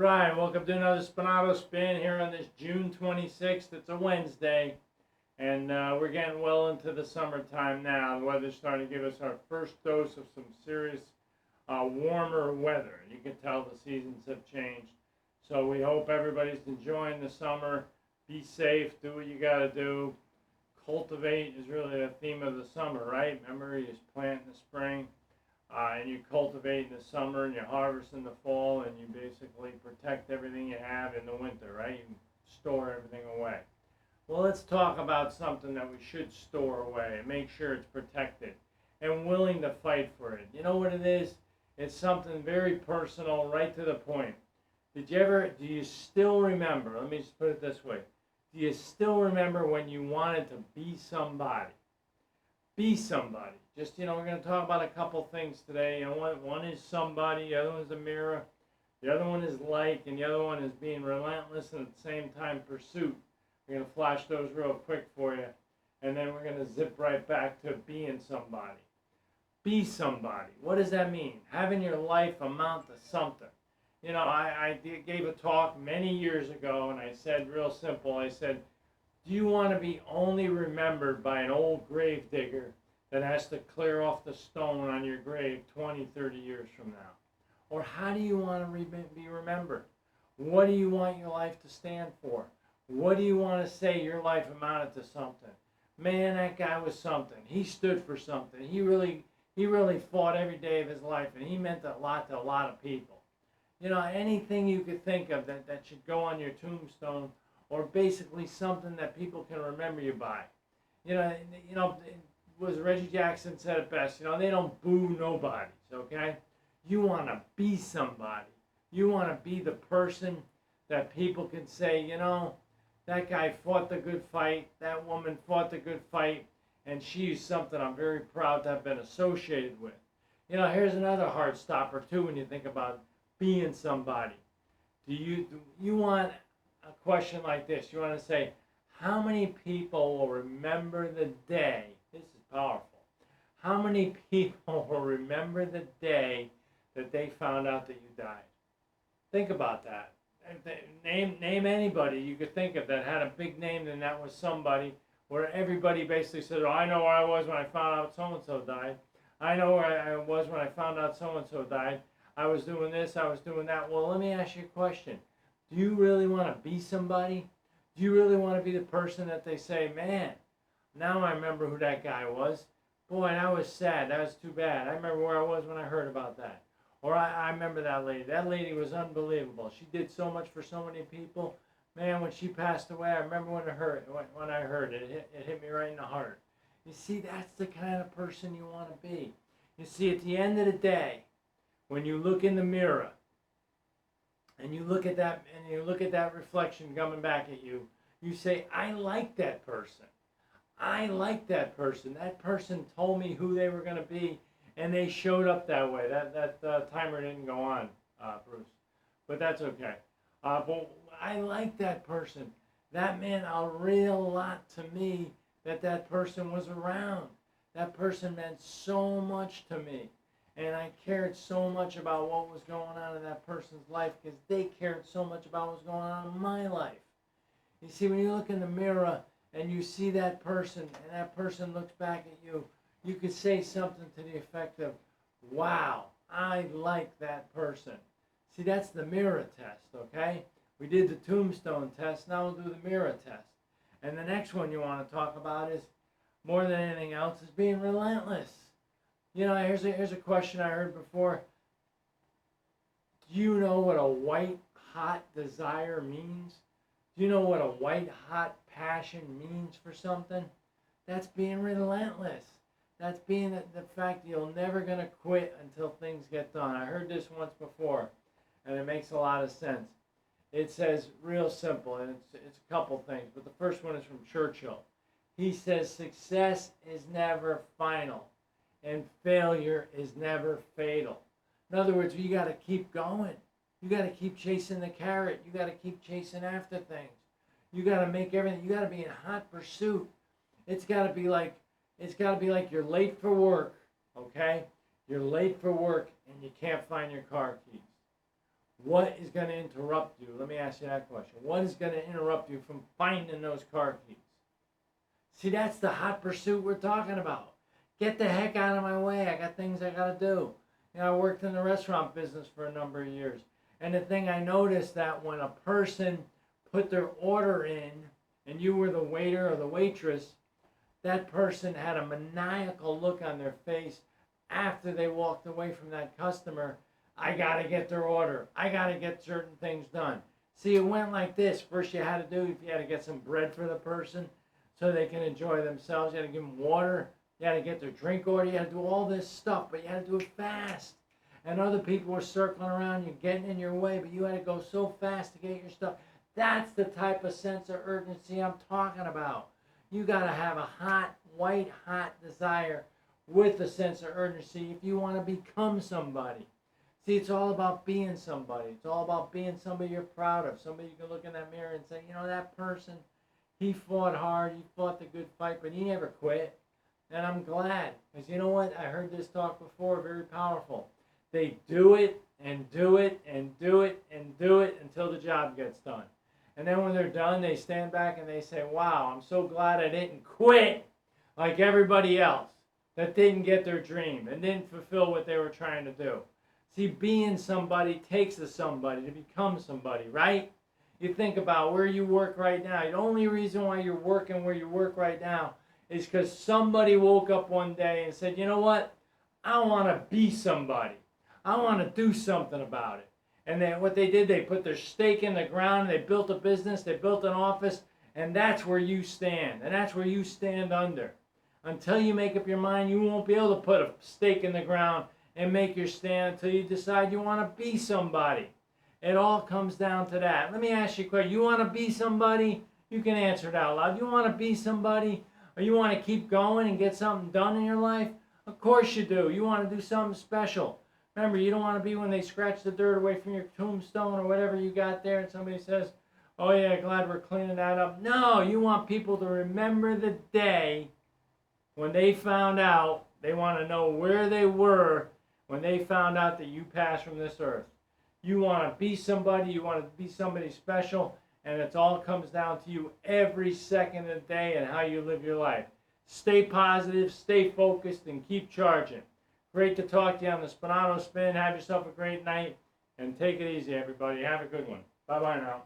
Right, welcome to another Spinato spin here on this June 26th. It's a Wednesday, and we're getting well into the summertime now. The weather's starting to give us our first dose of some serious warmer weather. You can tell the seasons have changed. So we hope everybody's enjoying the summer. Be safe, do what you got to do. Cultivate is really the theme of the summer, right? Remember, you just plant in the spring. And you cultivate in the summer and you harvest in the fall, and you basically protect everything you have in the winter, right? You store everything away. Well, let's talk about something that we should store away and make sure it's protected and willing to fight for it. You know what it is? It's something very personal, right to the point. Do you still remember, let me just put it this way, do you still remember when you wanted to be somebody? Be somebody. Just, we're going to talk about a couple things today. One is somebody, the other one's a mirror, the other one is like, and the other one is being relentless and at the same time pursuit. We're going to flash those real quick for you, and then we're going to zip right back to being somebody. Be somebody. What does that mean? Having your life amount to something. I gave a talk many years ago, and I said real simple, I said, do you want to be only remembered by an old grave digger that has to clear off the stone on your grave 20, 30 years from now? Or how do you want to be remembered? What do you want your life to stand for? What do you want to say your life amounted to something? Man, that guy was something. He stood for something. He really fought every day of his life, and he meant a lot to a lot of people. Anything you could think of that should go on your tombstone, or basically something that people can remember you by. Was Reggie Jackson said it best, they don't boo nobodies, okay? You want to be somebody. You want to be the person that people can say, that guy fought the good fight, that woman fought the good fight, and she's something I'm very proud to have been associated with. Here's another heart stopper too when you think about being somebody. Do you want a question like this? You want to say, how many people will remember the day? This is powerful. How many people will remember the day that they found out that you died? Think about that. Name anybody you could think of that had a big name, and that was somebody where everybody basically said, I know where I was when I found out so-and-so died. I know where I was when I found out so-and-so died. I was doing this, I was doing that. Well, let me ask you a question. Do you really want to be somebody? Do you really want to be the person that they say, man, now I remember who that guy was. Boy, that was sad. That was too bad. I remember where I was when I heard about that. Or I remember that lady. That lady was unbelievable. She did so much for so many people. Man, when she passed away, I remember when I heard it. It hit me right in the heart. You see, that's the kind of person you want to be. You see, at the end of the day, when you look in the mirror, and you look at that reflection coming back at you, you say, I like that person. I like that person. That person told me who they were going to be, and they showed up that way. That timer didn't go on, Bruce, but that's okay. But I like that person. That meant a real lot to me that person was around. That person meant so much to me. And I cared so much about what was going on in that person's life because they cared so much about what was going on in my life. You see, when you look in the mirror and you see that person and that person looks back at you, you could say something to the effect of, wow, I like that person. See, that's the mirror test, okay? We did the tombstone test, now we'll do the mirror test. And the next one you want to talk about is, more than anything else, is being relentless. Here's a question I heard before. Do you know what a white hot desire means? Do you know what a white hot passion means for something? That's being relentless. That's being the fact that you're never going to quit until things get done. I heard this once before, and it makes a lot of sense. It says real simple, and it's a couple things, but the first one is from Churchill. He says, success is never final. And failure is never fatal. In other words, you got to keep going. You got to keep chasing the carrot. You got to keep chasing after things. You got to make everything. You got to be in hot pursuit. It's got to be like you're late for work, okay? You're late for work and you can't find your car keys. What is going to interrupt you? Let me ask you that question. What is going to interrupt you from finding those car keys? See, that's the hot pursuit we're talking about. Get the heck out of my way. I got things I got to do. You know, I worked in the restaurant business for a number of years. And the thing I noticed that when a person put their order in and you were the waiter or the waitress, that person had a maniacal look on their face after they walked away from that customer. I got to get their order. I got to get certain things done. See, it went like this. First you had to do, if you had to get some bread for the person so they can enjoy themselves, you had to give them water, you had to get their drink order, you had to do all this stuff, but you had to do it fast. And other people were circling around you, getting in your way, but you had to go so fast to get your stuff. That's the type of sense of urgency I'm talking about. You got to have a hot, white hot desire with a sense of urgency if you want to become somebody. See, it's all about being somebody. It's all about being somebody you're proud of, somebody you can look in that mirror and say, you know, that person, he fought hard, he fought the good fight, but he never quit. And I'm glad, because you know what? I heard this talk before, very powerful. They do it and do it and do it and do it until the job gets done. And then when they're done, they stand back and they say, wow, I'm so glad I didn't quit like everybody else that didn't get their dream and didn't fulfill what they were trying to do. See, being somebody takes a somebody to become somebody, right? You think about where you work right now. The only reason why you're working where you work right now is because somebody woke up one day and said, you know what? I want to be somebody. I want to do something about it. And then what they did, they put their stake in the ground, they built a business, they built an office, and that's where you stand. And that's where you stand under. Until you make up your mind, you won't be able to put a stake in the ground and make your stand until you decide you want to be somebody. It all comes down to that. Let me ask you a question. You want to be somebody? You can answer it out loud. You want to be somebody? Or you want to keep going and get something done in your life? Of course you do. You want to do something special. Remember, you don't want to be when they scratch the dirt away from your tombstone or whatever you got there and somebody says, oh yeah, glad we're cleaning that up. No, you want people to remember the day when they found out. They want to know where they were when they found out that you passed from this earth. You want to be somebody, you want to be somebody special, and it all comes down to you every second of the day and how you live your life. Stay positive, stay focused, and keep charging. Great to talk to you on the Spinato Spin. Have yourself a great night, and take it easy, everybody. Have a good one. Bye-bye now.